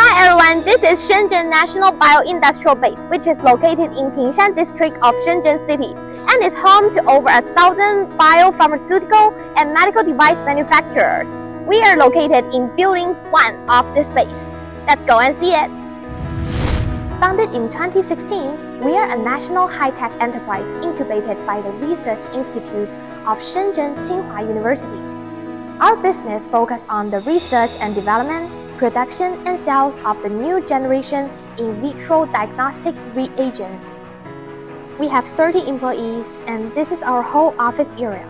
Hi everyone, this is Shenzhen National Bioindustrial Base, which is located in Pingshan district of Shenzhen City and is home to over 1,000 biopharmaceutical and medical device manufacturers. We are located in Building 1 of this base. Let's go and see it. Founded in 2016, we are a national high-tech enterprise incubated by the Research Institute of Shenzhen Tsinghua University. Our business focuses on the research and development, production and sales of the new generation in vitro diagnostic reagents. We have 30 employees and this is our whole office area.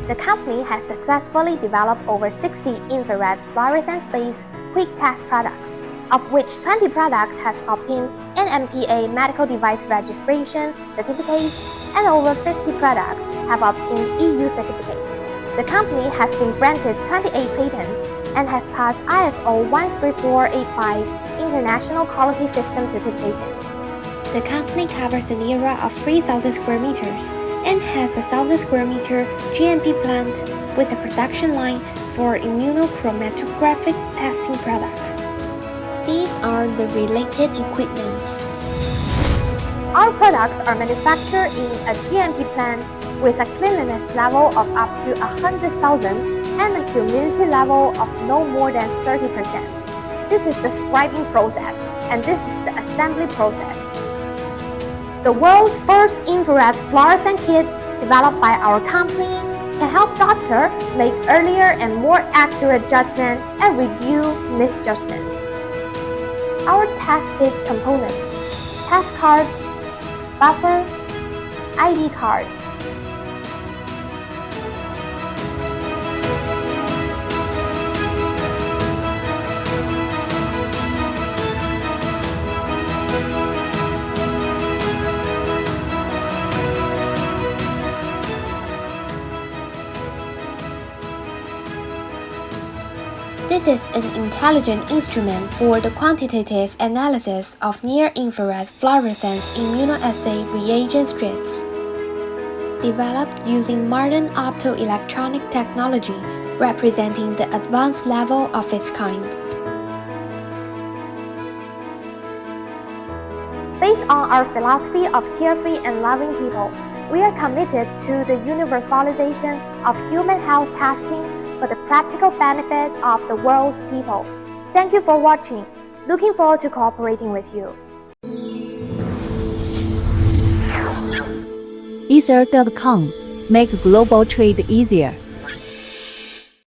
The company has successfully developed over 60 infrared fluorescence-based quick test products, of which 20 products have obtained NMPA medical device registration certificates and over 50 products have obtained EU certificates. The company has been granted 28 patents and has passed ISO 13485 International Quality System certifications. The company covers an area of 3,000 square meters and has a 1,000 square meter GMP plant with a production line for immunochromatographic testing products. These are the related equipments. Our products are manufactured in a GMP plant with a cleanliness level of up to 100,000 and a humidity level of no more than 30%. This is the scribing process and this is the assembly process. The world's first infrared fluorescent kit developed by our company can help doctors make earlier and more accurate judgment and reduce misjudgment. Our test kit components: test card, buffer, ID card. This is an intelligent instrument for the quantitative analysis of near-infrared fluorescence immunoassay reagent strips. Developed using modern optoelectronic technology representing the advanced level of its kind. Based on our philosophy of carefree and loving people, we are committed to the universalization of human health testing for the practical benefit of the world's people. Thank you for watching. Looking forward to cooperating with you. Ether.com. Make global trade easier.